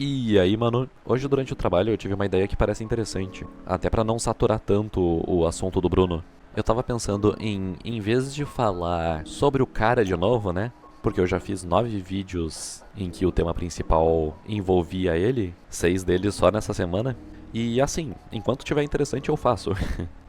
E aí, mano, hoje durante o trabalho eu tive uma ideia que parece interessante, até pra não saturar tanto o assunto do Bruno. Eu tava pensando em vez de falar sobre o cara de novo, né? Porque eu já fiz 9 vídeos em que o tema principal envolvia ele, 6 deles só nessa semana. E assim, enquanto tiver interessante eu faço.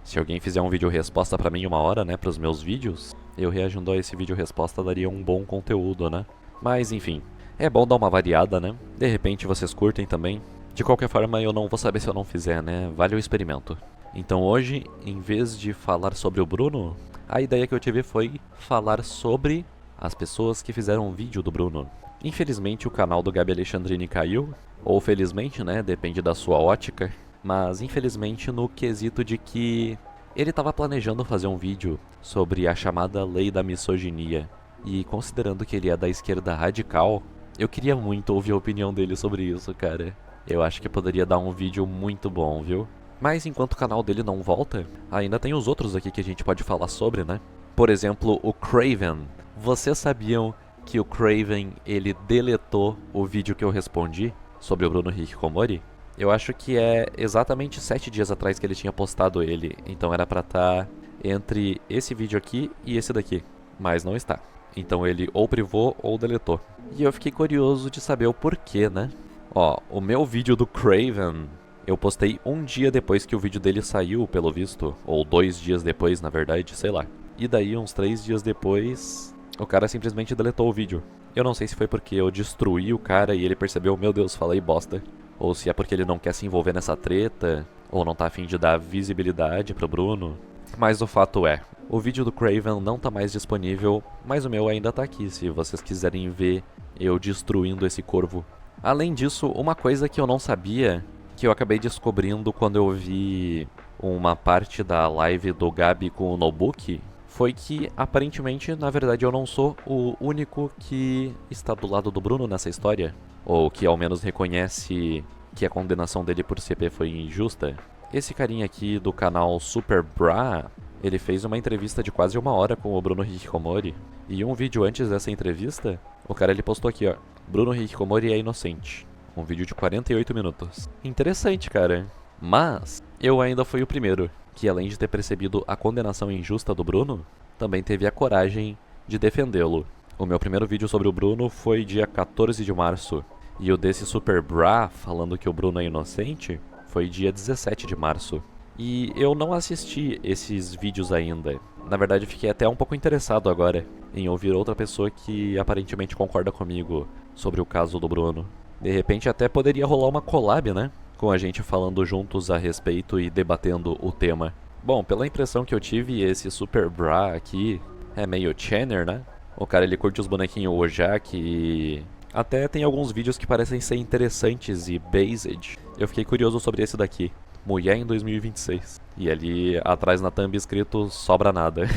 Se alguém fizer um vídeo resposta pra mim 1 hora, né, pros meus vídeos, eu reagindo a esse vídeo resposta daria um bom conteúdo, né? Mas enfim, é bom dar uma variada, né? De repente vocês curtem também. De qualquer forma, eu não vou saber se eu não fizer, né? Vale o experimento. Então hoje, em vez de falar sobre o Bruno, a ideia que eu tive foi falar sobre as pessoas que fizeram um vídeo do Bruno. Infelizmente o canal do Gabi Alexandrini caiu, ou felizmente, né? Depende da sua ótica. Mas infelizmente no quesito de que ele estava planejando fazer um vídeo sobre a chamada lei da misoginia. E considerando que ele é da esquerda radical, eu queria muito ouvir a opinião dele sobre isso, cara. Eu acho que poderia dar um vídeo muito bom, viu? Mas enquanto o canal dele não volta, ainda tem os outros aqui que a gente pode falar sobre, né? Por exemplo, o Craven. Vocês sabiam que o Craven, ele deletou o vídeo que eu respondi sobre o Bruno Hikikomori? Eu acho que é exatamente 7 dias atrás que ele tinha postado ele, então era pra estar entre esse vídeo aqui e esse daqui, mas não está. Então ele ou privou ou deletou. E eu fiquei curioso de saber o porquê, né? Ó, o meu vídeo do Craven, eu postei um dia depois que o vídeo dele saiu, pelo visto. Ou 2 dias depois, na verdade, sei lá. E daí, uns 3 dias depois, o cara simplesmente deletou o vídeo. Eu não sei se foi porque eu destruí o cara e ele percebeu, meu Deus, falei bosta. Ou se é porque ele não quer se envolver nessa treta, ou não tá afim de dar visibilidade pro Bruno. Mas o fato é, o vídeo do Craven não tá mais disponível, mas o meu ainda tá aqui, se vocês quiserem ver eu destruindo esse corvo. Além disso, uma coisa que eu não sabia, que eu acabei descobrindo quando eu vi uma parte da live do Gabi com o Nobuki, foi que aparentemente, na verdade, eu não sou o único que está do lado do Bruno nessa história, ou que ao menos reconhece que a condenação dele por CP foi injusta. Esse carinha aqui do canal Super Bra, ele fez uma entrevista de quase 1 hora com o Bruno Hikikomori. E um vídeo antes dessa entrevista, o cara ele postou aqui, ó. Bruno Hikikomori é inocente. Um vídeo de 48 minutos. Interessante, cara. Mas, eu ainda fui o primeiro, que além de ter percebido a condenação injusta do Bruno, também teve a coragem de defendê-lo. O meu primeiro vídeo sobre o Bruno foi dia 14 de março. E o desse Super Bra, falando que o Bruno é inocente, foi dia 17 de março. E eu não assisti esses vídeos ainda. Na verdade, fiquei até um pouco interessado agora em ouvir outra pessoa que aparentemente concorda comigo sobre o caso do Bruno. De repente até poderia rolar uma collab, né? Com a gente falando juntos a respeito e debatendo o tema. Bom, pela impressão que eu tive, esse Super Bra aqui é meio Channer, né? O cara ele curte os bonequinhos Ojak e até tem alguns vídeos que parecem ser interessantes e based. Eu fiquei curioso sobre esse daqui. Mulher em 2026. E ali atrás na thumb escrito sobra nada.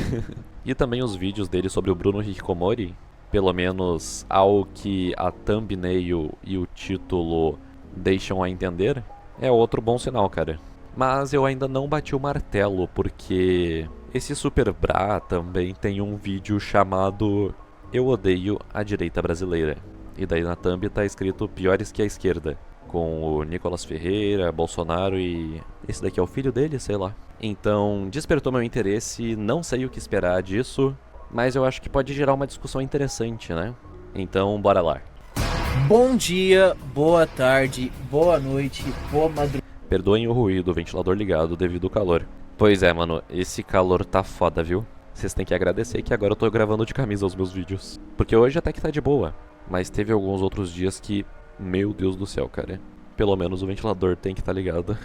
E também os vídeos dele sobre o Bruno Hikikomori. Pelo menos ao que a thumbnail e o título deixam a entender. É outro bom sinal, cara. Mas eu ainda não bati o martelo, porque esse Super Bra também tem um vídeo chamado Eu Odeio a Direita Brasileira. E daí na thumb tá escrito Piores que a Esquerda, com o Nicolas Ferreira, Bolsonaro e esse daqui é o filho dele, sei lá. Então despertou meu interesse, não sei o que esperar disso, mas eu acho que pode gerar uma discussão interessante, né? Então bora lá. Bom dia, boa tarde, boa noite, boa madrugada. Perdoem o ruído, o ventilador ligado devido ao calor. Pois é, mano, esse calor tá foda, viu? Vocês têm que agradecer que agora eu tô gravando de camisa os meus vídeos. Porque hoje até que tá de boa, mas teve alguns outros dias que, meu Deus do céu, cara. Pelo menos o ventilador tem que estar ligado.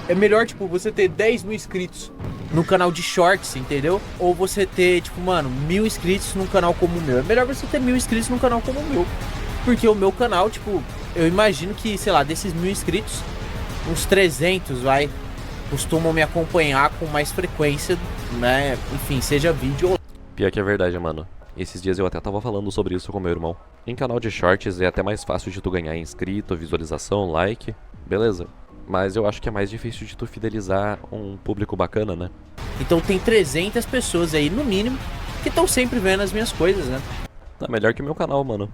É melhor, tipo, você ter 10 mil inscritos no canal de shorts, entendeu? Ou você ter, tipo, mano, 1000 inscritos num canal como o meu. É melhor você ter 1000 inscritos num canal como o meu. Porque o meu canal, tipo, eu imagino que, sei lá, desses 1000 inscritos, uns 300, costumam me acompanhar com mais frequência, né? Enfim, seja vídeo ou... Pior que é verdade, mano. Esses dias eu até tava falando sobre isso com meu irmão. Em canal de shorts é até mais fácil de tu ganhar inscrito, visualização, like, beleza. Mas eu acho que é mais difícil de tu fidelizar um público bacana, né? Então tem 300 pessoas aí, no mínimo, que estão sempre vendo as minhas coisas, né? Tá melhor que o meu canal, mano.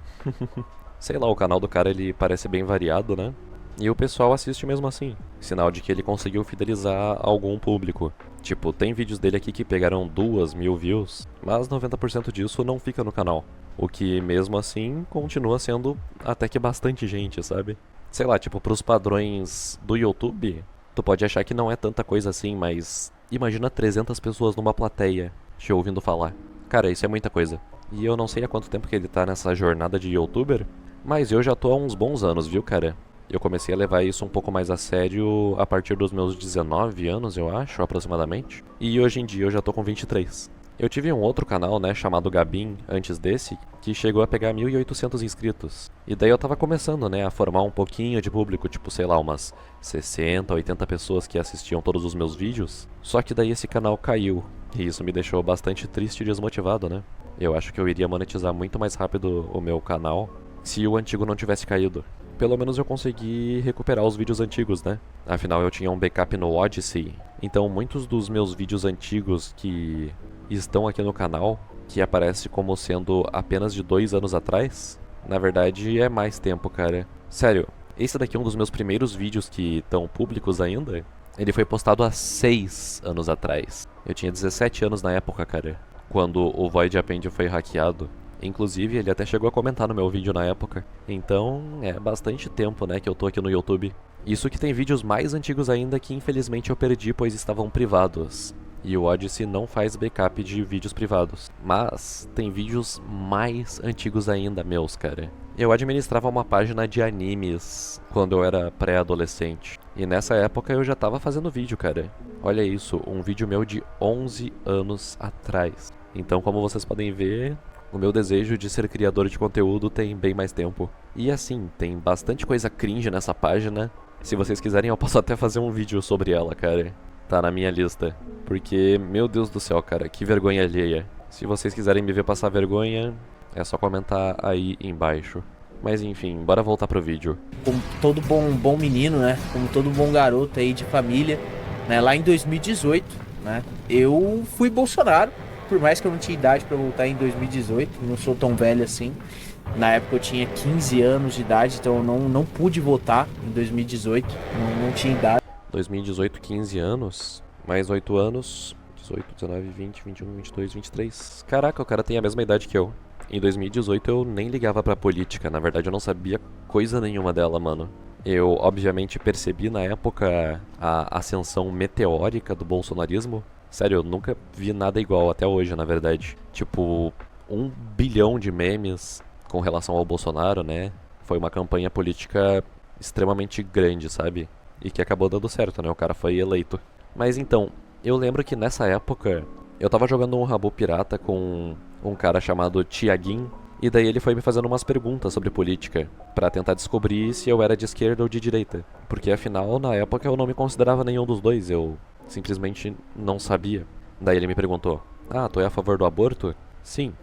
Sei lá, o canal do cara ele parece bem variado, né? E o pessoal assiste mesmo assim. Sinal de que ele conseguiu fidelizar algum público. Tipo, tem vídeos dele aqui que pegaram 2.000 views, mas 90% disso não fica no canal. O que, mesmo assim, continua sendo até que bastante gente, sabe? Sei lá, tipo, pros padrões do YouTube, tu pode achar que não é tanta coisa assim, mas imagina 300 pessoas numa plateia te ouvindo falar. Cara, isso é muita coisa. E eu não sei há quanto tempo que ele tá nessa jornada de youtuber, mas eu já tô há uns bons anos, viu, cara? Eu comecei a levar isso um pouco mais a sério a partir dos meus 19 anos, eu acho, aproximadamente. E hoje em dia eu já tô com 23. Eu tive um outro canal, né, chamado Gabin, antes desse, que chegou a pegar 1.800 inscritos. E daí eu tava começando, né, a formar um pouquinho de público, tipo, sei lá, umas 60, 80 pessoas que assistiam todos os meus vídeos. Só que daí esse canal caiu, e isso me deixou bastante triste e desmotivado, né? Eu acho que eu iria monetizar muito mais rápido o meu canal se o antigo não tivesse caído. Pelo menos eu consegui recuperar os vídeos antigos, né? Afinal, eu tinha um backup no Odyssey. Então, muitos dos meus vídeos antigos que estão aqui no canal, que aparece como sendo apenas de 2 anos atrás, na verdade é mais tempo, cara. Sério, esse daqui é um dos meus primeiros vídeos que estão públicos ainda. Ele foi postado há 6 anos atrás. Eu tinha 17 anos na época, cara, quando o Void Append foi hackeado. Inclusive, ele até chegou a comentar no meu vídeo na época. Então, é bastante tempo, né, que eu tô aqui no YouTube. Isso que tem vídeos mais antigos ainda que infelizmente eu perdi, pois estavam privados. E o Odyssey não faz backup de vídeos privados. Mas tem vídeos mais antigos ainda meus, cara. Eu administrava uma página de animes quando eu era pré-adolescente. E nessa época eu já tava fazendo vídeo, cara. Olha isso, um vídeo meu de 11 anos atrás. Então, como vocês podem ver, o meu desejo de ser criador de conteúdo tem bem mais tempo. E assim, tem bastante coisa cringe nessa página. Se vocês quiserem, eu posso até fazer um vídeo sobre ela, cara. Tá na minha lista. Porque, meu Deus do céu, cara, que vergonha alheia. Se vocês quiserem me ver passar vergonha, é só comentar aí embaixo. Mas enfim, bora voltar pro vídeo. Como todo bom menino, né? Como todo bom garoto aí de família, né? Lá em 2018, né? Eu fui Bolsonaro. Por mais que eu não tinha idade pra votar em 2018, não sou tão velho assim. Na época eu tinha 15 anos de idade, então eu não pude votar em 2018, não tinha idade. 2018, 15 anos, mais 8 anos, 18, 19, 20, 21, 22, 23. Caraca, o cara tem a mesma idade que eu. Em 2018 eu nem ligava pra política, na verdade eu não sabia coisa nenhuma dela, mano. Eu, obviamente, percebi na época a ascensão meteórica do bolsonarismo. Sério, eu nunca vi nada igual até hoje, na verdade. Tipo, 1 bilhão de memes com relação ao Bolsonaro, né? Foi uma campanha política extremamente grande, sabe? E que acabou dando certo, né? O cara foi eleito. Mas então, eu lembro que nessa época eu tava jogando um Rabu pirata com um cara chamado Tiaguin. E daí ele foi me fazendo umas perguntas sobre política, pra tentar descobrir se eu era de esquerda ou de direita. Porque afinal, na época eu não me considerava nenhum dos dois, eu simplesmente não sabia. Daí ele me perguntou: ah, tu é a favor do aborto? Sim.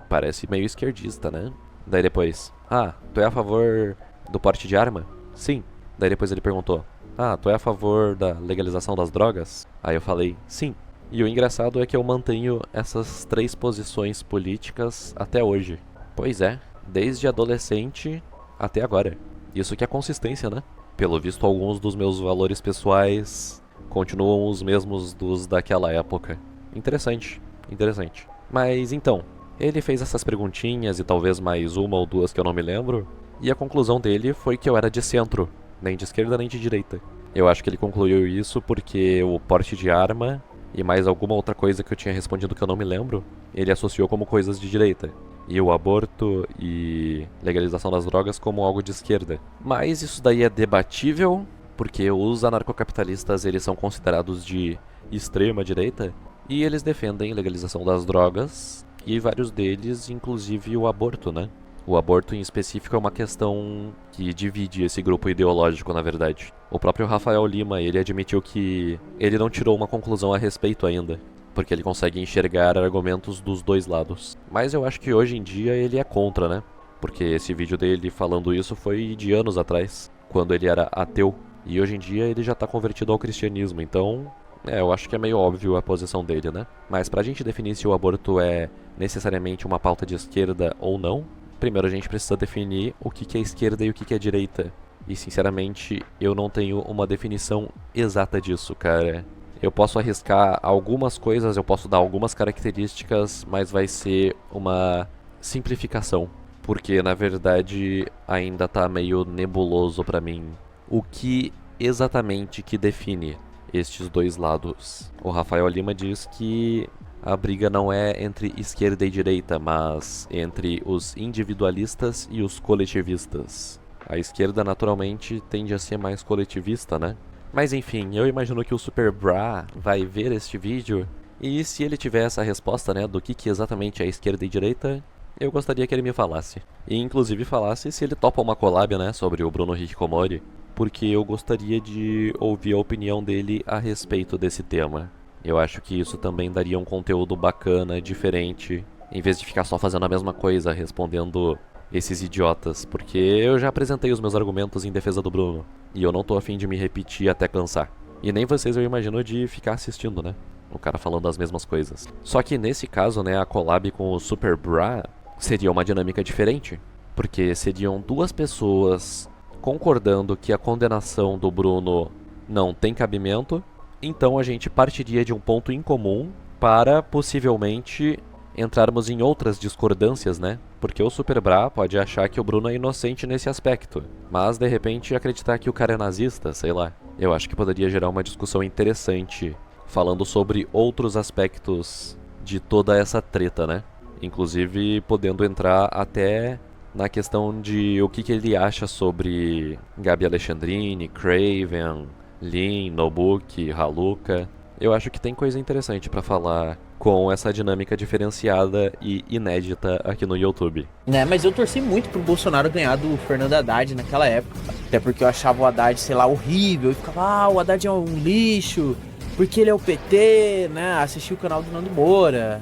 Parece meio esquerdista, né? Daí depois: ah, tu é a favor do porte de arma? Sim. Daí depois ele perguntou: ah, tu é a favor da legalização das drogas? Aí eu falei: sim. E o engraçado é que eu mantenho essas 3 posições políticas até hoje. Pois é, desde adolescente até agora. Isso que é consistência, né? Pelo visto, alguns dos meus valores pessoais continuam os mesmos dos daquela época. Interessante, interessante. Mas então, ele fez essas perguntinhas e talvez mais uma ou duas que eu não me lembro. E a conclusão dele foi que eu era de centro, nem de esquerda nem de direita. Eu acho que ele concluiu isso porque o porte de arma e mais alguma outra coisa que eu tinha respondido que eu não me lembro, ele associou como coisas de direita. E o aborto e legalização das drogas como algo de esquerda. Mas isso daí é debatível, porque os anarcocapitalistas eles são considerados de extrema direita e eles defendem legalização das drogas e vários deles, inclusive o aborto, né? O aborto em específico é uma questão que divide esse grupo ideológico, na verdade. O próprio Rafael Lima, ele admitiu que ele não tirou uma conclusão a respeito ainda, porque ele consegue enxergar argumentos dos dois lados. Mas eu acho que hoje em dia ele é contra, né? Porque esse vídeo dele falando isso foi de anos atrás, quando ele era ateu. E hoje em dia ele já tá convertido ao cristianismo, então eu acho que é meio óbvio a posição dele, né? Mas pra gente definir se o aborto é necessariamente uma pauta de esquerda ou não, primeiro a gente precisa definir o que é esquerda e o que é direita. E sinceramente, eu não tenho uma definição exata disso, cara. Eu posso arriscar algumas coisas, eu posso dar algumas características, mas vai ser uma simplificação. Porque na verdade ainda tá meio nebuloso pra mim o que exatamente que define estes dois lados. O Rafael Lima diz que a briga não é entre esquerda e direita, mas entre os individualistas e os coletivistas. A esquerda naturalmente tende a ser mais coletivista, né? Mas enfim, eu imagino que o Super Bra vai ver este vídeo e se ele tiver essa resposta, né, do que exatamente é esquerda e direita, eu gostaria que ele me falasse. E inclusive falasse se ele topa uma collab, né, sobre o Bruno Hikikomori, porque eu gostaria de ouvir a opinião dele a respeito desse tema. Eu acho que isso também daria um conteúdo bacana, diferente, em vez de ficar só fazendo a mesma coisa, respondendo esses idiotas, porque eu já apresentei os meus argumentos em defesa do Bruno, e eu não tô afim de me repetir até cansar. E nem vocês, eu imagino, de ficar assistindo, né? O cara falando as mesmas coisas. Só que nesse caso, né, a collab com o Super Bra seria uma dinâmica diferente, porque seriam duas pessoas concordando que a condenação do Bruno não tem cabimento, então a gente partiria de um ponto em comum para possivelmente entrarmos em outras discordâncias, né? Porque o Super Bra pode achar que o Bruno é inocente nesse aspecto, mas de repente acreditar que o cara é nazista, sei lá. Eu acho que poderia gerar uma discussão interessante, falando sobre outros aspectos de toda essa treta, né? Inclusive podendo entrar até na questão de o que ele acha sobre Gabi Alexandrini, Craven, Lin, Nobuki, Haluka. Eu acho que tem coisa interessante pra falar com essa dinâmica diferenciada e inédita aqui no YouTube. Né, mas eu torci muito pro Bolsonaro ganhar do Fernando Haddad naquela época. Até porque eu achava o Haddad, sei lá, horrível. E ficava, o Haddad é um lixo, porque ele é o PT, né? Assisti o canal do Nando Moura.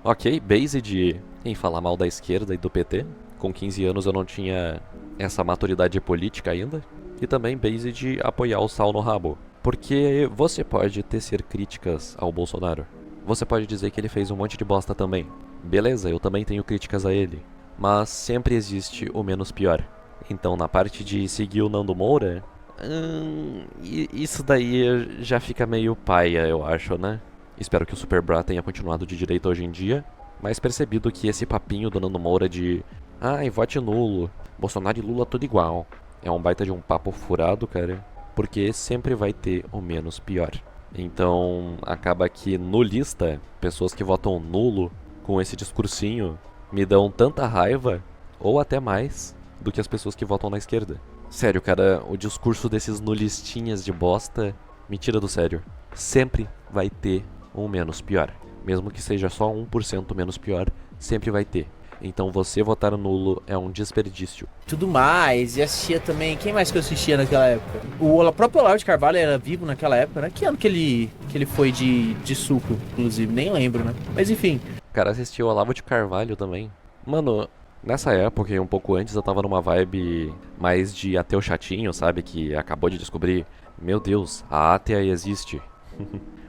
Ok, based em falar mal da esquerda e do PT. Com 15 anos eu não tinha essa maturidade política ainda. E também based apoiar o sal no rabo. Porque você pode tecer críticas ao Bolsonaro. Você pode dizer que ele fez um monte de bosta também. Beleza, eu também tenho críticas a ele. Mas sempre existe o menos pior. Então na parte de seguir o Nando Moura, isso daí já fica meio paia, eu acho, né? Espero que o Super Bra tenha continuado de direita hoje em dia, mas percebido que esse papinho do Nando Moura de ai, vote nulo, Bolsonaro e Lula tudo igual, é um baita de um papo furado, cara, porque sempre vai ter o menos pior. Então acaba que nulista, pessoas que votam nulo com esse discursinho, me dão tanta raiva, ou até mais, do que as pessoas que votam na esquerda. Sério, cara, o discurso desses nulistinhas de bosta me tira do sério. Sempre vai ter um menos pior. Mesmo que seja só 1% menos pior, sempre vai ter. Então você votar nulo é um desperdício. Tudo mais, e assistia também, quem mais que eu assistia naquela época? O próprio Olavo de Carvalho era vivo naquela época, né? Que ano que ele foi de suco, inclusive, nem lembro, né? Mas enfim. Cara, assistia o Olavo de Carvalho também. Mano, nessa época e um pouco antes eu tava numa vibe mais de ateu chatinho, sabe? Que acabou de descobrir, meu Deus, a ateia existe.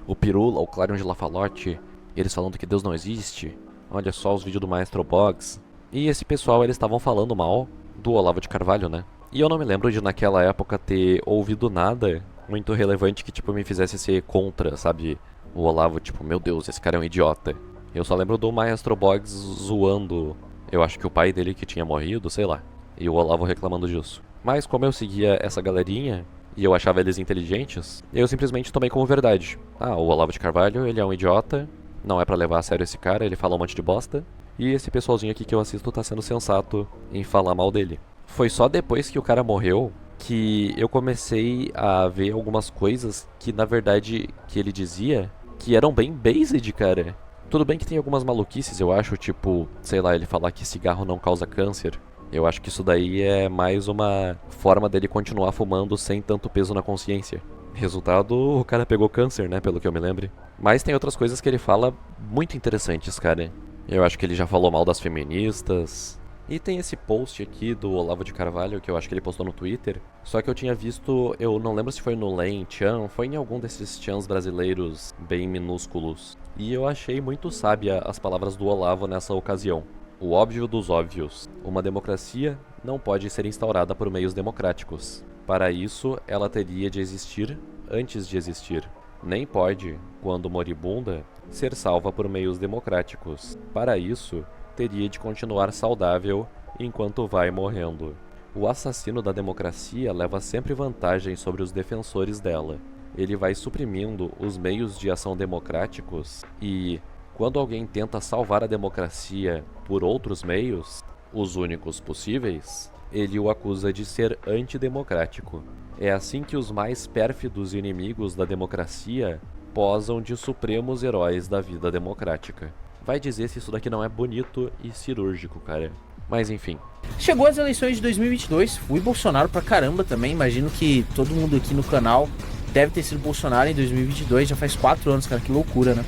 O Pirula, o Clarion de Lafalotte, eles falando que Deus não existe. Olha só os vídeos do Maestro Boggs. E esse pessoal, eles estavam falando mal do Olavo de Carvalho, né? E eu não me lembro de naquela época ter ouvido nada muito relevante que, tipo, me fizesse ser contra, sabe? O Olavo, tipo, meu Deus, esse cara é um idiota. Eu só lembro do Maestro Boggs zoando, eu acho que o pai dele que tinha morrido, sei lá. E o Olavo reclamando disso. Mas como eu seguia essa galerinha e eu achava eles inteligentes, eu simplesmente tomei como verdade. Ah, o Olavo de Carvalho, ele é um idiota. Não é pra levar a sério esse cara, ele fala um monte de bosta. E esse pessoalzinho aqui que eu assisto tá sendo sensato em falar mal dele. Foi só depois que o cara morreu que eu comecei a ver algumas coisas que, na verdade, que ele dizia que eram bem based, cara. Tudo bem que tem algumas maluquices, eu acho, tipo, sei lá, ele falar que cigarro não causa câncer. Eu acho que isso daí é mais uma forma dele continuar fumando sem tanto peso na consciência. Resultado, o cara pegou câncer, né, pelo que eu me lembre. Mas tem outras coisas que ele fala muito interessantes, cara. Eu acho que ele já falou mal das feministas. E tem esse post aqui do Olavo de Carvalho, que eu acho que ele postou no Twitter. Só que eu tinha visto, eu não lembro se foi no Len Chan, foi em algum desses chans brasileiros bem minúsculos. E eu achei muito sábia as palavras do Olavo nessa ocasião. O óbvio dos óbvios. Uma democracia não pode ser instaurada por meios democráticos. Para isso, ela teria de existir antes de existir. Nem pode, quando moribunda, ser salva por meios democráticos. Para isso, teria de continuar saudável enquanto vai morrendo. O assassino da democracia leva sempre vantagem sobre os defensores dela. Ele vai suprimindo os meios de ação democráticos e, quando alguém tenta salvar a democracia por outros meios, os únicos possíveis, ele o acusa de ser antidemocrático. É assim que os mais pérfidos inimigos da democracia posam de supremos heróis da vida democrática. Vai dizer se isso daqui não é bonito e cirúrgico, cara. Mas enfim. Chegou as eleições de 2022, fui Bolsonaro pra caramba também, imagino que todo mundo aqui no canal deve ter sido Bolsonaro em 2022, já faz 4 anos, cara, que loucura, né?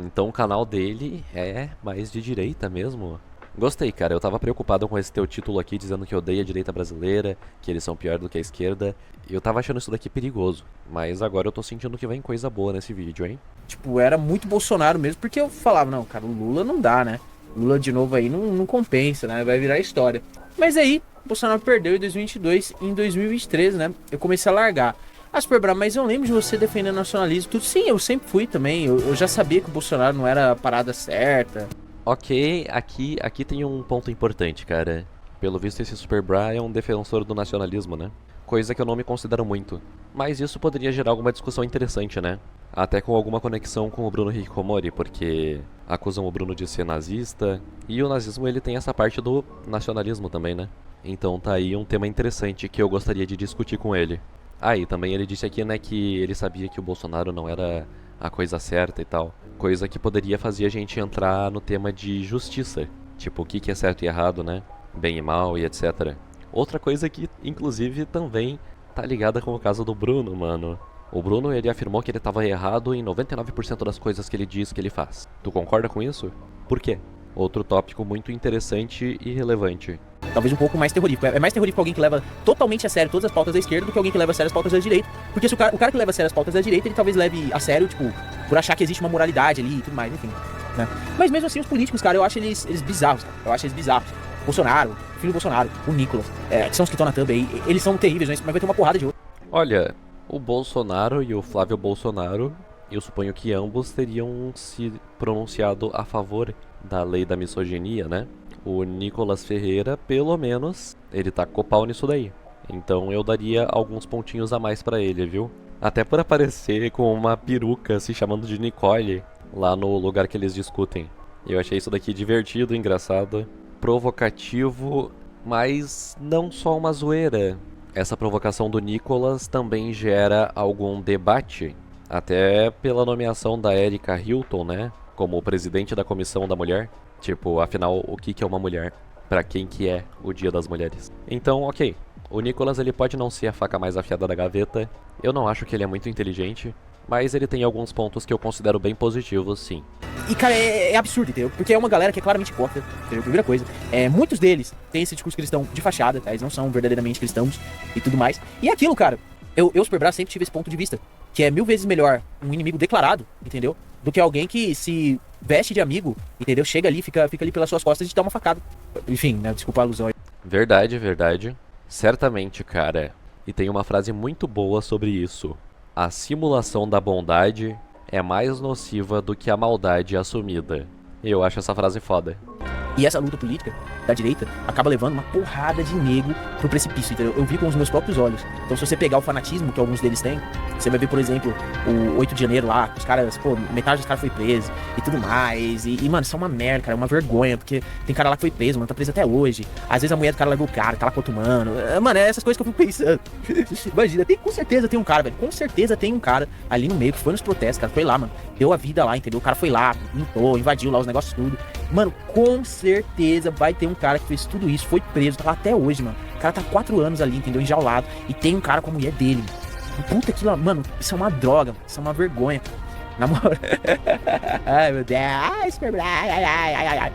Então o canal dele é mais de direita mesmo? Gostei, cara, eu tava preocupado com esse teu título aqui, dizendo que odeia a direita brasileira, que eles são pior do que a esquerda. Eu tava achando isso daqui perigoso, mas agora eu tô sentindo que vem coisa boa nesse vídeo, hein? Tipo, era muito Bolsonaro mesmo, porque eu falava, não, cara, o Lula não dá, né? Lula de novo aí não compensa, né? Vai virar história. Mas aí, Bolsonaro perdeu em 2022 e em 2023, né? Eu comecei a largar. Ah, Super Bravo, mas eu lembro de você defendendo nacionalismo, tudo. Sim, eu sempre fui também. Eu já sabia que o Bolsonaro não era a parada certa. Ok, aqui tem um ponto importante, cara. Pelo visto, esse Super Bra é um defensor do nacionalismo, né? Coisa que eu não me considero muito. Mas isso poderia gerar alguma discussão interessante, né? Até com alguma conexão com o Bruno Hikikomori, porque acusam o Bruno de ser nazista. E o nazismo, ele tem essa parte do nacionalismo também, né? Então tá aí um tema interessante que eu gostaria de discutir com ele. Ah, e também ele disse aqui, né, que ele sabia que o Bolsonaro não era a coisa certa e tal. Coisa que poderia fazer a gente entrar no tema de justiça. Tipo, o que é certo e errado, né? Bem e mal e etc. Outra coisa que, inclusive, também tá ligada com o caso do Bruno, mano. O Bruno, ele afirmou que ele tava errado em 99% das coisas que ele diz que ele faz. Tu concorda com isso? Por quê? Outro tópico muito interessante e relevante. Talvez um pouco mais terrorífico. É mais terrorífico alguém que leva totalmente a sério todas as pautas da esquerda do que alguém que leva a sério as pautas da direita. Porque se o cara que leva a sério as pautas da direita, ele talvez leve a sério, tipo, por achar que existe uma moralidade ali e tudo mais, enfim. Né? Mas mesmo assim, os políticos, cara, eu acho eles bizarros, cara. Eu acho eles bizarros. Bolsonaro, o filho do Bolsonaro, o Nicolas, que são os que estão na thumb aí, eles são terríveis, mas vai ter uma porrada de outro. Olha, o Bolsonaro e o Flávio Bolsonaro, eu suponho que ambos teriam se pronunciado a favor da lei da misoginia, né? O Nicolas Ferreira, pelo menos, ele tacou pau nisso daí. Então eu daria alguns pontinhos a mais pra ele, viu? Até por aparecer com uma peruca se chamando de Nicole lá no lugar que eles discutem. Eu achei isso daqui divertido, engraçado, provocativo, mas não só uma zoeira. Essa provocação do Nicolas também gera algum debate, até pela nomeação da Erika Hilton, né? Como presidente da Comissão da Mulher. Tipo, afinal, o que é uma mulher? Pra quem que é o Dia das Mulheres? Então, ok. O Nicolas, ele pode não ser a faca mais afiada da gaveta. Eu não acho que ele é muito inteligente. Mas ele tem alguns pontos que eu considero bem positivos, sim. E, cara, é absurdo, entendeu? Porque é uma galera que é claramente hipócrita, entendeu? Primeira coisa. Muitos deles têm esse discurso cristão de fachada, tá? Eles não são verdadeiramente cristãos e tudo mais. E é aquilo, cara. Eu Super Bravo, sempre tive esse ponto de vista. Que é 1000 vezes melhor um inimigo declarado, entendeu? Do que alguém que se veste de amigo, entendeu? Chega ali, fica ali pelas suas costas e te dá uma facada. Enfim, né? Desculpa a alusão aí. Verdade, verdade. Certamente, cara. E tem uma frase muito boa sobre isso. A simulação da bondade é mais nociva do que a maldade assumida. Eu acho essa frase foda. E essa luta política da direita acaba levando uma porrada de negro pro precipício, entendeu? Eu vi com os meus próprios olhos. Então, se você pegar o fanatismo que alguns deles têm, você vai ver, por exemplo, o 8 de janeiro lá, os caras, pô, metade dos caras foi preso e tudo mais. E mano, isso é uma merda, cara, é uma vergonha, porque tem cara lá que foi preso, mano, tá preso até hoje. Às vezes a mulher do cara largou o cara, tá lá com outro mano. Mano, é essas coisas que eu fico pensando. Imagina, com certeza tem um cara, velho, com certeza tem um cara ali no meio que foi nos protestos, cara, foi lá, mano, deu a vida lá, entendeu? O cara foi lá, lutou, invadiu lá os negócios tudo. Mano, com certeza vai ter um cara que fez tudo isso, foi preso, tá lá até hoje, mano. O cara tá 4 anos ali, entendeu? Enjaulado. E tem um cara com a mulher dele, mano. Puta que lá, mano, isso é uma droga, mano. Isso é uma vergonha. Na moral. Ai, meu Deus. Ai, super. Ai.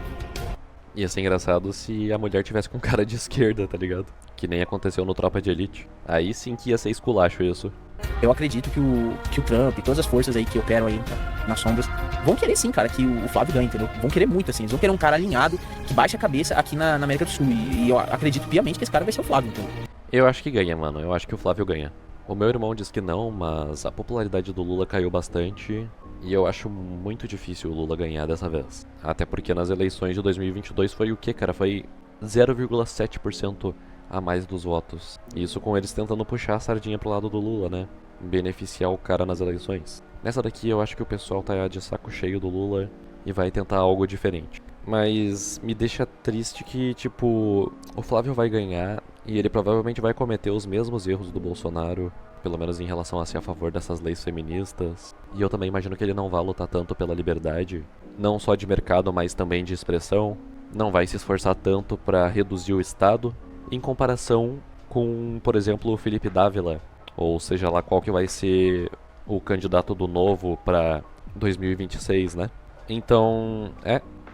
Ia ser engraçado se a mulher tivesse com cara de esquerda, tá ligado? Que nem aconteceu no Tropa de Elite. Aí sim que ia ser esculacho isso. Eu acredito que o Trump e todas as forças aí que operam aí nas sombras vão querer sim, cara, que o Flávio ganhe, entendeu? Vão querer muito, assim. Eles vão querer um cara alinhado, que baixe a cabeça aqui na América do Sul. E eu acredito piamente que esse cara vai ser o Flávio, entendeu? Eu acho que ganha, mano. Eu acho que o Flávio ganha. O meu irmão diz que não, mas a popularidade do Lula caiu bastante. E eu acho muito difícil o Lula ganhar dessa vez. Até porque nas eleições de 2022 foi o quê, cara? Foi 0,7% a mais dos votos. Isso com eles tentando puxar a sardinha pro lado do Lula, né? Beneficiar o cara nas eleições. Nessa daqui eu acho que o pessoal tá de saco cheio do Lula e vai tentar algo diferente. Mas me deixa triste que, tipo, o Flávio vai ganhar e ele provavelmente vai cometer os mesmos erros do Bolsonaro, pelo menos em relação a ser a favor dessas leis feministas. E eu também imagino que ele não vai lutar tanto pela liberdade, não só de mercado, mas também de expressão. Não vai se esforçar tanto pra reduzir o Estado, em comparação com, por exemplo, o Felipe Dávila, ou seja lá qual que vai ser o candidato do Novo pra 2026, né? Então,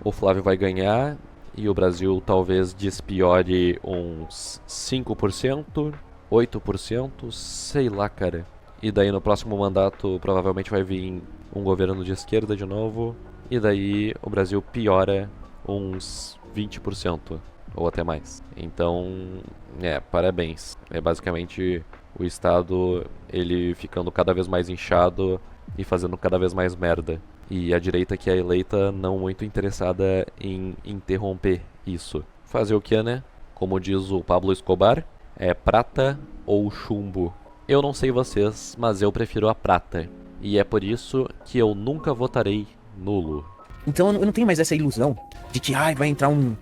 o Flávio vai ganhar e o Brasil talvez despiore uns 5%, 8%, sei lá, cara. E daí no próximo mandato provavelmente vai vir um governo de esquerda de novo, e daí o Brasil piora uns 20%. Ou até mais. Então, parabéns. É basicamente o Estado, ele ficando cada vez mais inchado e fazendo cada vez mais merda. E a direita que é eleita não muito interessada em interromper isso. Fazer o que, né? Como diz o Pablo Escobar, é prata ou chumbo. Eu não sei vocês, mas eu prefiro a prata. E é por isso que eu nunca votarei nulo. Então eu não tenho mais essa ilusão de que vai entrar um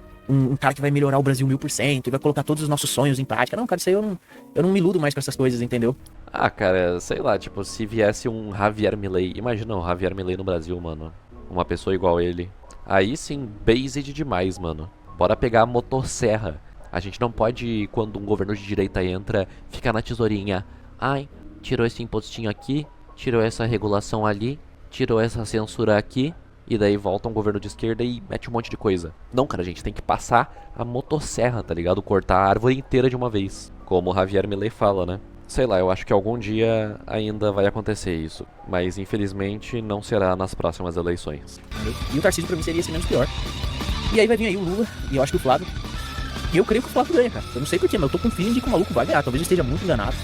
cara que vai melhorar o Brasil 1000% e vai colocar todos os nossos sonhos em prática. Não, cara, isso aí eu não me iludo mais com essas coisas, entendeu? Ah, cara, sei lá, tipo, se viesse um Javier Milei, imagina o Javier Milei no Brasil, mano. Uma pessoa igual ele. Aí sim, based demais, mano. Bora pegar a motosserra. A gente não pode, quando um governo de direita entra, ficar na tesourinha. Ai, tirou esse impostinho aqui, tirou essa regulação ali, tirou essa censura aqui. E daí volta um governo de esquerda e mete um monte de coisa. Não, cara, a gente tem que passar a motosserra, tá ligado? Cortar a árvore inteira de uma vez. Como o Javier Milei fala, né? Sei lá, eu acho que algum dia ainda vai acontecer isso. Mas infelizmente não será nas próximas eleições. E o Tarcísio pra mim seria esse menos pior. E aí vai vir aí o Lula, e eu acho que o Flávio. E eu creio que o Flávio ganha, cara. Eu não sei porquê, mas eu tô com feeling de que o maluco vai ganhar. Talvez eu esteja muito enganado.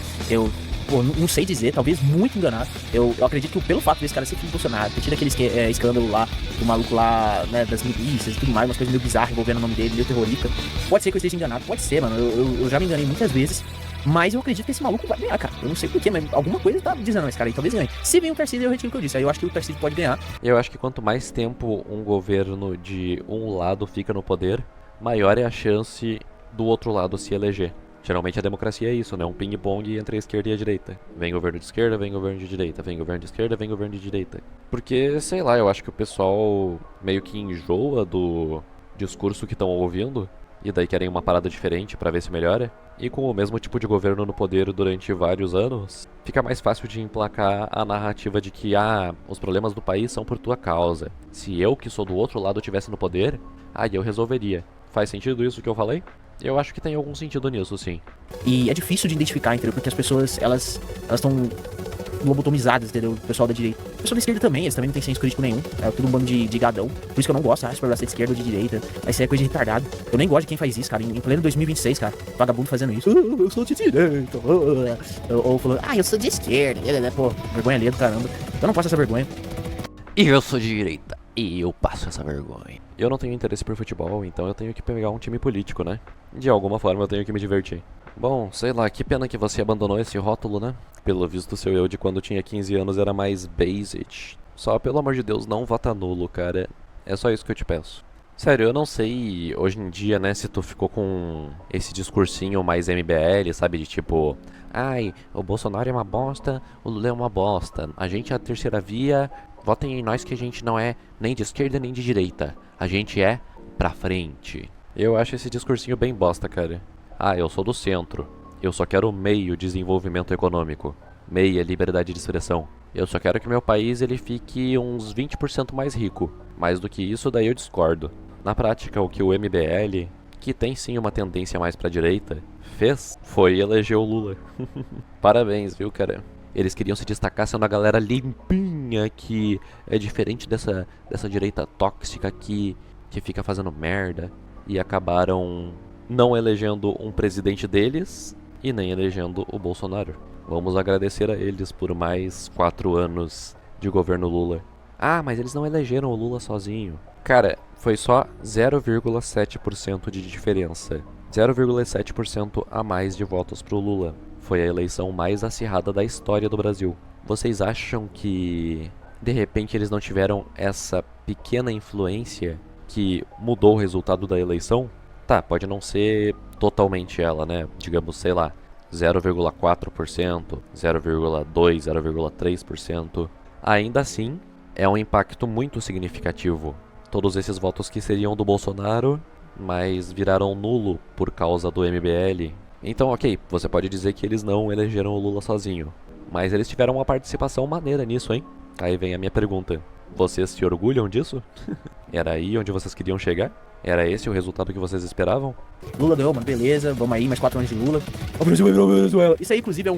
Não sei dizer, talvez muito enganado. Eu acredito que pelo fato desse cara ser filho do Bolsonaro, ter tido aquele escândalo lá, do maluco lá, né, das milícias e tudo mais, umas coisas meio bizarras envolvendo o nome dele, meio terrorista. Pode ser que eu esteja enganado, pode ser, mano. Eu já me enganei muitas vezes. Mas eu acredito que esse maluco vai ganhar, cara. Eu não sei porquê, mas alguma coisa tá dizendo esse cara aí, talvez ganhe. Se vem o Tarcísio, eu retiro o que eu disse. Aí eu acho que o Tarcísio pode ganhar. Eu acho que quanto mais tempo um governo de um lado fica no poder, maior é a chance do outro lado se eleger. Geralmente a democracia é isso, né? Um ping-pong entre a esquerda e a direita. Vem governo de esquerda, vem governo de direita. Vem governo de esquerda, vem governo de direita. Porque, sei lá, eu acho que o pessoal meio que enjoa do discurso que estão ouvindo. E daí querem uma parada diferente pra ver se melhora. E com o mesmo tipo de governo no poder durante vários anos, fica mais fácil de emplacar a narrativa de que, os problemas do país são por tua causa. Se eu, que sou do outro lado, tivesse no poder, aí eu resolveria. Faz sentido isso que eu falei? Eu acho que tem algum sentido nisso, sim. E é difícil de identificar, entendeu? Porque as pessoas, elas estão lobotomizadas, entendeu? O pessoal da direita. O pessoal da esquerda também, eles também não tem senso crítico nenhum. É tudo um bando de gadão. Por isso que eu não gosto, se for de esquerda ou de direita. Mas isso é coisa de retardado. Eu nem gosto de quem faz isso, cara. Em pleno 2026, cara. Vagabundo fazendo isso. Eu sou de direita. Ou falando, eu sou de esquerda. Pô, vergonha alheia do caramba. Eu não passo essa vergonha. E eu sou de direita. E eu passo essa vergonha. Eu não tenho interesse por futebol, então eu tenho que pegar um time político, né? De alguma forma eu tenho que me divertir. Bom, sei lá, que pena que você abandonou esse rótulo, né? Pelo visto, seu eu de quando tinha 15 anos era mais basic. Só, pelo amor de Deus, não vota nulo, cara. É só isso que eu te peço. Sério, eu não sei hoje em dia, né, se tu ficou com esse discursinho mais MBL, sabe? De tipo, o Bolsonaro é uma bosta, o Lula é uma bosta. A gente é a terceira via, votem em nós que a gente não é nem de esquerda nem de direita. A gente é pra frente. Eu acho esse discursinho bem bosta, cara. Eu sou do centro. Eu só quero meio desenvolvimento econômico. Meia liberdade de expressão. Eu só quero que meu país ele fique uns 20% mais rico. Mais do que isso, daí eu discordo. Na prática, o que o MBL, que tem sim uma tendência mais pra direita, fez foi eleger o Lula. Parabéns, viu, cara? Eles queriam se destacar sendo a galera limpinha, que é diferente dessa direita tóxica que fica fazendo merda. E acabaram não elegendo um presidente deles e nem elegendo o Bolsonaro. Vamos agradecer a eles por mais 4 anos de governo Lula. Ah, mas eles não elegeram o Lula sozinho. Cara, foi só 0,7% de diferença. 0,7% a mais de votos pro Lula. Foi a eleição mais acirrada da história do Brasil. Vocês acham que, de repente, eles não tiveram essa pequena influência que mudou o resultado da eleição? Tá, pode não ser totalmente ela, né? Digamos, sei lá, 0,4%, 0,2%, 0,3%. Ainda assim, é um impacto muito significativo. Todos esses votos que seriam do Bolsonaro, mas viraram nulo por causa do MBL. Então, ok, você pode dizer que eles não elegeram o Lula sozinho, mas eles tiveram uma participação maneira nisso, hein? Aí vem a minha pergunta. Vocês se orgulham disso? Era aí onde vocês queriam chegar? Era esse o resultado que vocês esperavam? Lula ganhou, mano, beleza, vamos aí, mais 4 anos de Lula. O Brasil vai virar Venezuela. Isso aí, inclusive,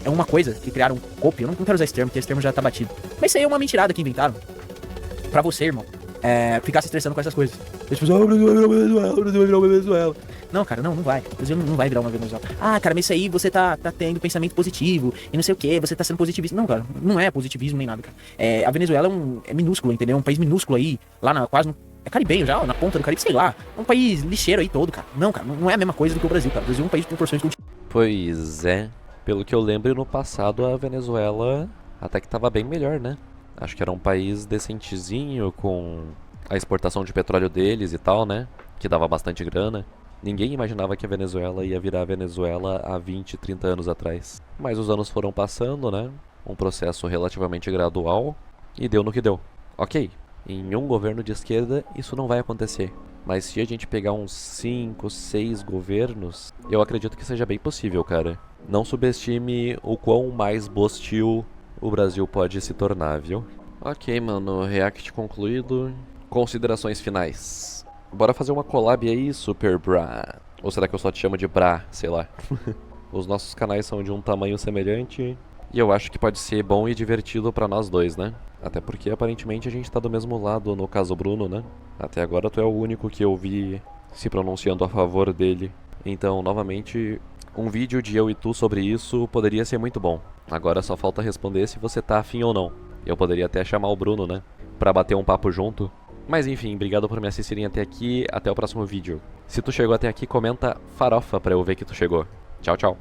é uma coisa que criaram copy. Eu não quero usar esse termo, porque esse termo já tá batido. Mas isso aí é uma mentirada que inventaram. Pra você, irmão, ficar se estressando com essas coisas. As pessoas, o Brasil vai virar Venezuela, o Brasil vai virar Venezuela. Não, cara, não vai. O Brasil não vai virar uma Venezuela. Ah, cara, mas isso aí você tá tendo pensamento positivo e não sei o que, você tá sendo positivista. Não, cara, não é positivismo nem nada, cara. A Venezuela é minúsculo, entendeu? É um país minúsculo aí, lá quase no. É caribenho já, na ponta do Caribe, sei lá. É um país lixeiro aí todo, cara. Não, cara, não é a mesma coisa do que o Brasil, cara. O Brasil é um país de proporções. Pois é. Pelo que eu lembro, no passado a Venezuela até que tava bem melhor, né? Acho que era um país decentezinho, com a exportação de petróleo deles e tal, né? Que dava bastante grana. Ninguém imaginava que a Venezuela ia virar a Venezuela há 20, 30 anos atrás. Mas os anos foram passando, né? Um processo relativamente gradual. E deu no que deu. Ok, em um governo de esquerda isso não vai acontecer. Mas se a gente pegar uns 5, 6 governos, eu acredito que seja bem possível, cara. Não subestime o quão mais hostil o Brasil pode se tornar, viu? Ok, mano, react concluído. Considerações finais. Bora fazer uma collab aí, Super Bra. Ou será que eu só te chamo de Bra? Sei lá. Os nossos canais são de um tamanho semelhante. E eu acho que pode ser bom e divertido pra nós dois, né? Até porque aparentemente a gente tá do mesmo lado no caso Bruno, né? Até agora tu é o único que eu vi se pronunciando a favor dele. Então, novamente, um vídeo de eu e tu sobre isso poderia ser muito bom. Agora só falta responder se você tá afim ou não. Eu poderia até chamar o Bruno, né? Pra bater um papo junto. Mas enfim, obrigado por me assistirem até aqui. Até o próximo vídeo. Se tu chegou até aqui, comenta farofa pra eu ver que tu chegou. Tchau, tchau.